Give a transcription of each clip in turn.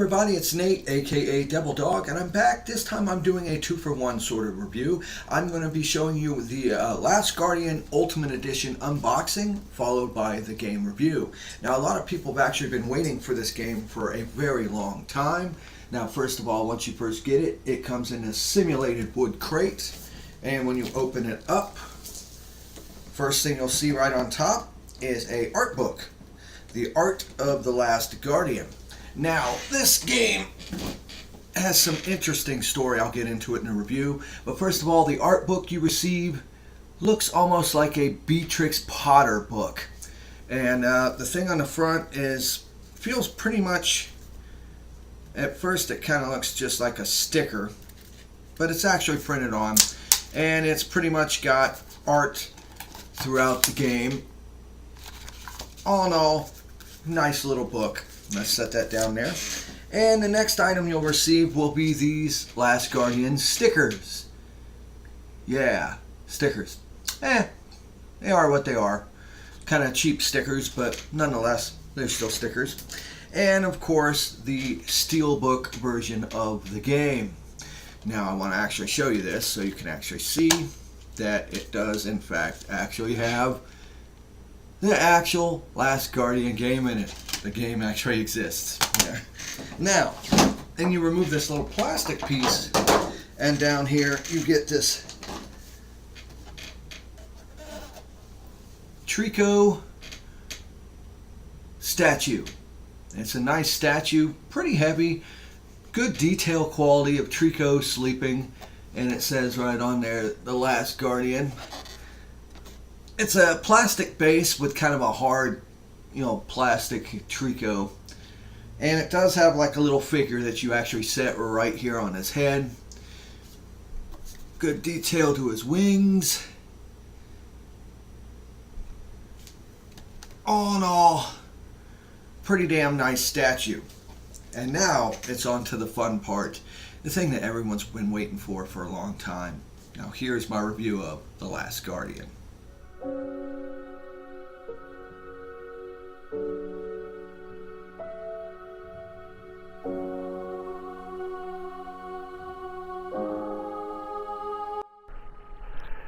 everybody, it's Nate, aka Devil Dog, and I'm back. This time I'm doing a 2-for-1 sort of review. I'm going to be showing you the Last Guardian Ultimate Edition unboxing, followed by the game review. Now, a lot of people have actually been waiting for this game for a very long time. Now, first of all, once you first get it, it comes in a simulated wood crate, and when you open it up, first thing you'll see right on top is a art book, The Art of the Last Guardian. Now, this game has some interesting story. I'll get into it in a review. But first of all, the art book you receive looks almost like a Beatrix Potter book. And the thing on the front feels pretty much, at first it kind of looks just like a sticker, but it's actually printed on. And it's pretty much got art throughout the game. All in all, nice little book. Let's set that down there. And the next item you'll receive will be these Last Guardian stickers. Yeah, stickers. They are what they are. Kind of cheap stickers, but nonetheless, they're still stickers. And of course, the Steelbook version of the game. Now I want to actually show you this so you can actually see that it does in fact actually have the actual Last Guardian game in it. The game actually exists. Yeah. Now, then you remove this little plastic piece, and down here you get this Trico statue. It's a nice statue, pretty heavy, good detail quality of Trico sleeping, and it says right on there, The Last Guardian. It's a plastic base with kind of a hard, plastic Trico. And it does have like a little figure that you actually set right here on his head. Good detail to his wings. All in all, pretty damn nice statue. And now it's on to the fun part. The thing that everyone's been waiting for a long time. Now here's my review of The Last Guardian.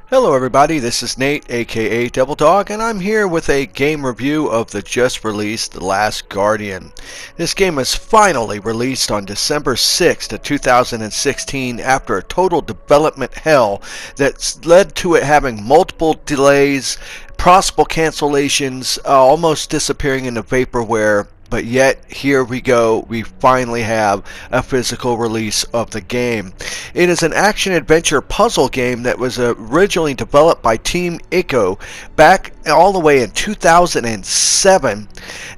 Hello everybody, this is Nate, aka Devil Dog, and I'm here with a game review of the just released The Last Guardian. This game was finally released on December 6th of 2016 after a total development hell that's led to it having multiple delays, possible cancellations, almost disappearing into vaporware. But yet, here we go, we finally have a physical release of the game. It is an action-adventure puzzle game that was originally developed by Team Ico back all the way in 2007.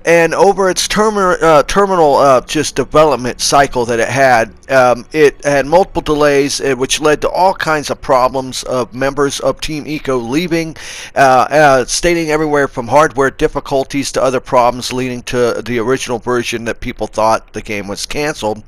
And over its terminal just development cycle that it had multiple delays, which led to all kinds of problems of members of Team Ico leaving, stating everywhere from hardware difficulties to other problems leading to the original version that people thought the game was canceled.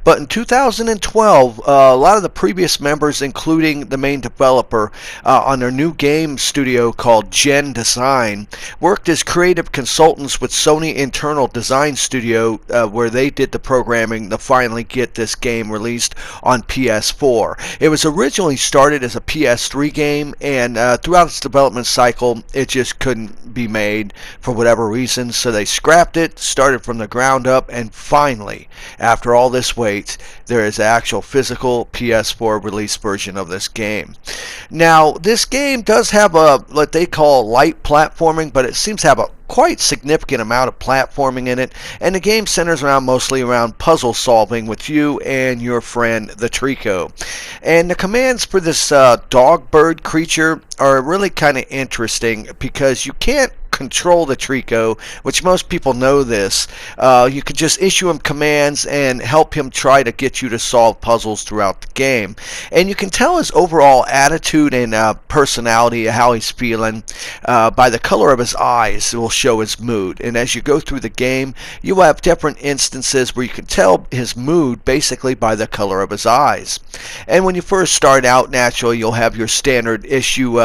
But in 2012, a lot of the previous members, including the main developer on their new game studio called Gen Design, worked as creative consultants with Sony Internal Design Studio, where they did the programming to finally get this game released on PS4. It was originally started as a PS3 game, and throughout its development cycle, it just couldn't be made for whatever reason, so they scrapped it, started from the ground up, and finally, after all this wait, there is an actual physical PS4 release version of this game. Now, this game does have what they call light platforming, but it seems to have a quite significant amount of platforming in it, and the game centers mostly around puzzle solving with you and your friend the Trico. And the commands for this dog bird creature are really kind of interesting because you can't control the Trico, which most people know this. You can just issue him commands and help him try to get you to solve puzzles throughout the game. And you can tell his overall attitude and personality, how he's feeling, by the color of his eyes. It will show his mood. And as you go through the game, you will have different instances where you can tell his mood basically by the color of his eyes. And when you first start out, naturally, you'll have your standard issue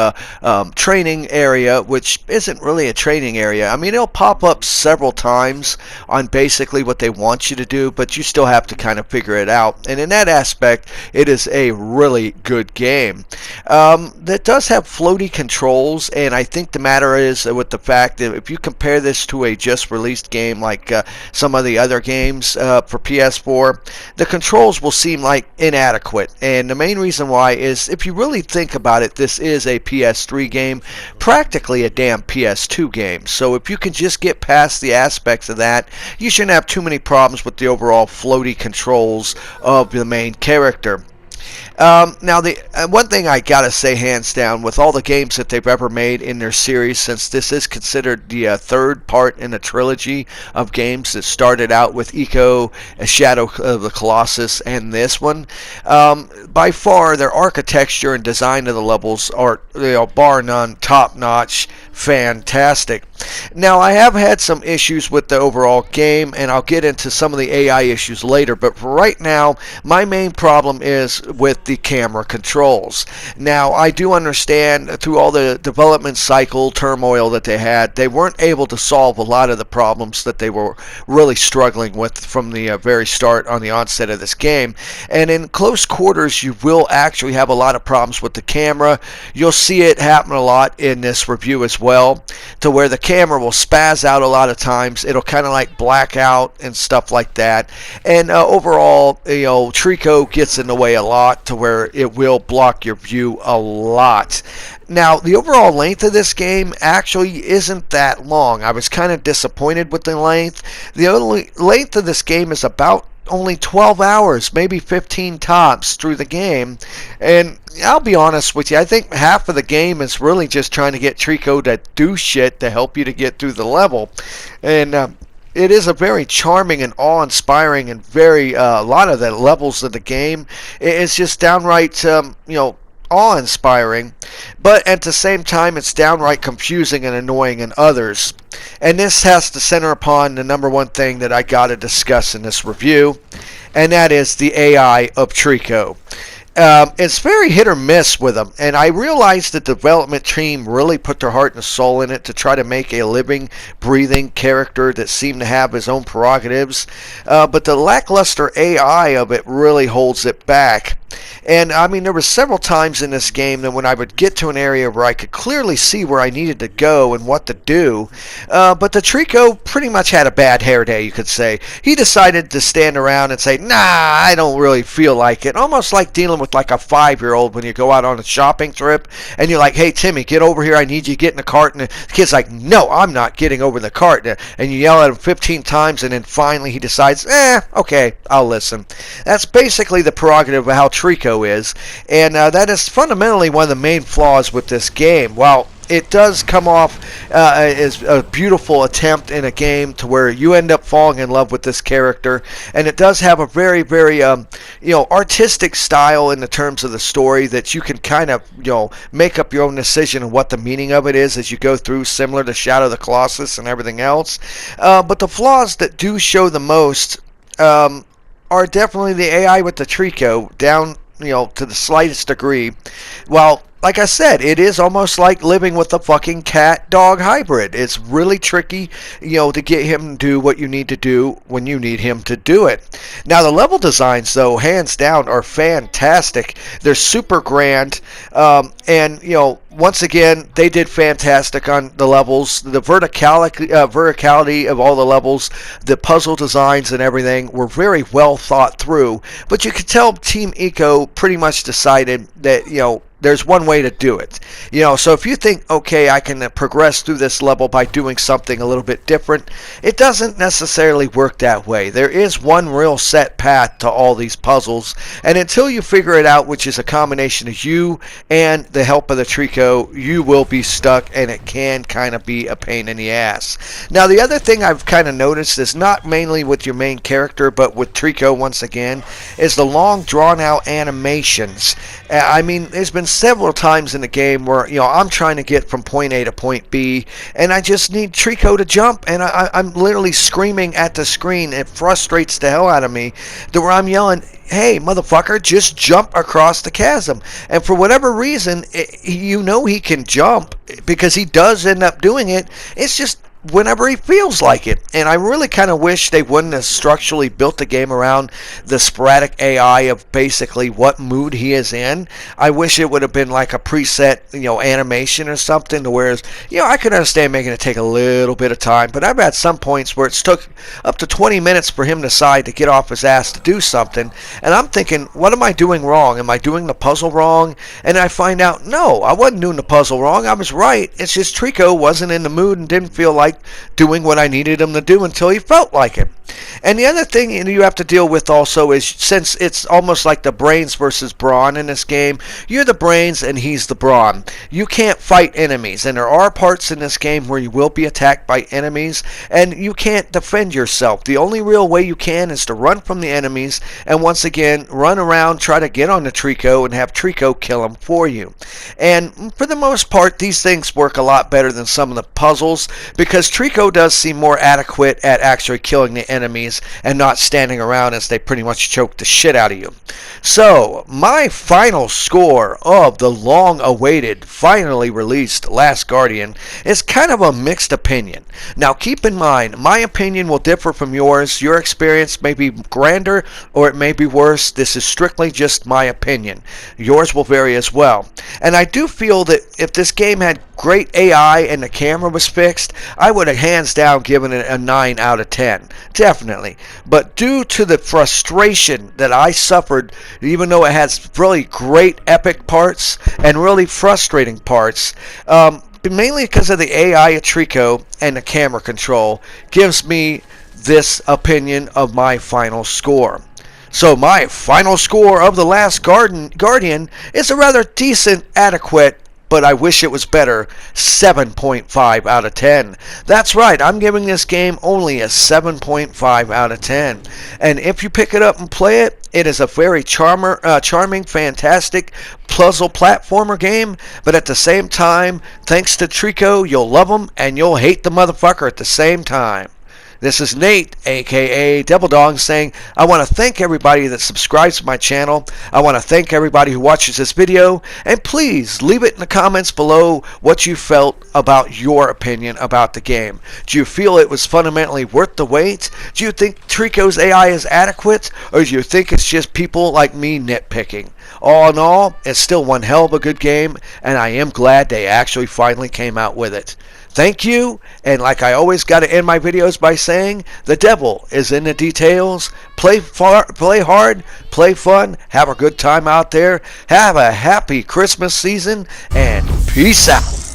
training area, which isn't really a training area. I mean, it'll pop up several times on basically what they want you to do, but you still have to kind of figure it out. And in that aspect, it is a really good game. That does have floaty controls, and I think the matter is with the fact that if you compare this to a just released game like some of the other games for PS4, the controls will seem like inadequate. And the main reason why is, if you really think about it, this is a PS3 game, practically a damn PS2 game. So if you can just get past the aspects of that, you shouldn't have too many problems with the overall floaty controls of the main character. Now, the one thing I gotta say, hands down, with all the games that they've ever made in their series, since this is considered the third part in a trilogy of games that started out with Ico, Shadow of the Colossus, and this one, by far their architecture and design of the levels are, bar none, top-notch, fantastic. Now, I have had some issues with the overall game, and I'll get into some of the AI issues later, but for right now, my main problem is with the camera controls. Now, I do understand through all the development cycle turmoil that they had, they weren't able to solve a lot of the problems that they were really struggling with from the very start on the onset of this game. And in close quarters, you will actually have a lot of problems with the camera. You'll see it happen a lot in this review as well, to where the camera will spaz out a lot of times. It'll kind of like black out and stuff like that. And overall, Trico gets in the way a lot, to where it will block your view a lot. Now, the overall length of this game actually isn't that long. I was kind of disappointed with the length. The only length of this game is about only 12 hours, maybe 15 tops through the game. And I'll be honest with you, I think half of the game is really just trying to get Trico to do shit to help you to get through the level. And it is a very charming and awe-inspiring, and very a lot of the levels of the game is just downright awe-inspiring, but at the same time it's downright confusing and annoying in others. And this has to center upon the number one thing that I got to discuss in this review, and that is the AI of Trico. It's very hit or miss with them, and I realized the development team really put their heart and soul in it to try to make a living, breathing character that seemed to have his own prerogatives, but the lackluster AI of it really holds it back. And I mean, there were several times in this game that when I would get to an area where I could clearly see where I needed to go and what to do, but the Trico pretty much had a bad hair day, you could say. He decided to stand around and say, nah, I don't really feel like it. Almost like dealing with like a 5-year-old when you go out on a shopping trip and you're like, hey, Timmy, get over here. I need you to get in the cart. And the kid's like, no, I'm not getting over in the cart. And you yell at him 15 times, and then finally he decides, okay, I'll listen. That's basically the prerogative of how Trico is, and that is fundamentally one of the main flaws with this game. While it does come off as a beautiful attempt in a game to where you end up falling in love with this character, and it does have a very, very artistic style in the terms of the story that you can kind of make up your own decision of what the meaning of it is as you go through, similar to Shadow of the Colossus and everything else. But the flaws that do show the most are definitely the AI with the Trico, down to the slightest degree. While, like I said, it is almost like living with a fucking cat-dog hybrid. It's really tricky, to get him to do what you need to do when you need him to do it. Now, the level designs, though, hands down, are fantastic. They're super grand, and, once again, they did fantastic on the levels. The verticality of all the levels, the puzzle designs and everything were very well thought through. But you could tell Team Ico pretty much decided that, there's one way to do it. So if you think, okay, I can progress through this level by doing something a little bit different, it doesn't necessarily work that way. There is one real set path to all these puzzles, and until you figure it out, which is a combination of you and the help of the Trico, you will be stuck, and it can kind of be a pain in the ass. Now, the other thing I've kind of noticed is not mainly with your main character, but with Trico once again, is the long drawn out animations. I mean, there's been several times in the game where, I'm trying to get from point A to point B, and I just need Trico to jump, and I'm literally screaming at the screen. It frustrates the hell out of me to where I'm yelling, hey, motherfucker, just jump across the chasm. And for whatever reason, he can jump because he does end up doing it. It's just whenever he feels like it. And I really kind of wish they wouldn't have structurally built the game around the sporadic AI of basically what mood he is in. I wish it would have been like a preset, animation or something, to whereas, I could understand making it take a little bit of time, but I've had some points where it's took up to 20 minutes for him to decide to get off his ass to do something, and I'm thinking, what am I doing wrong? Am I doing the puzzle wrong? And I find out, no, I wasn't doing the puzzle wrong. I was right. It's just Trico wasn't in the mood and didn't feel like doing what I needed him to do until he felt like it. And the other thing you have to deal with also is, since it's almost like the brains versus brawn in this game, you're the brains and he's the brawn. You can't fight enemies, and there are parts in this game where you will be attacked by enemies and you can't defend yourself. The only real way you can is to run from the enemies and once again run around, try to get on the Trico and have Trico kill him for you. And for the most part, these things work a lot better than some of the puzzles, because Trico does seem more adequate at actually killing the enemies and not standing around as they pretty much choke the shit out of you. So, my final score of the long-awaited, finally released Last Guardian is kind of a mixed opinion. Now, keep in mind, my opinion will differ from yours. Your experience may be grander or it may be worse. This is strictly just my opinion. Yours will vary as well. And I do feel that if this game had great AI and the camera was fixed, I would have hands down given it a 9 out of 10. Definitely. But due to the frustration that I suffered, even though it has really great epic parts and really frustrating parts, mainly because of the AI at Trico and the camera control, gives me this opinion of my final score. So my final score of The Last Guardian is a rather decent, adequate, but I wish it was better, 7.5 out of 10. That's right, I'm giving this game only a 7.5 out of 10. And if you pick it up and play it, it is a very charming, fantastic puzzle platformer game, but at the same time, thanks to Trico, you'll love him and you'll hate the motherfucker at the same time. This is Nate, aka Devil Dog, saying I want to thank everybody that subscribes to my channel. I want to thank everybody who watches this video, and please leave it in the comments below what you felt about your opinion about the game. Do you feel it was fundamentally worth the wait? Do you think Trico's AI is adequate, or do you think it's just people like me nitpicking? All in all, it's still one hell of a good game, and I am glad they actually finally came out with it. Thank you, and like I always got to end my videos by saying, the devil is in the details. Play hard, play fun, have a good time out there, have a happy Christmas season, and peace out.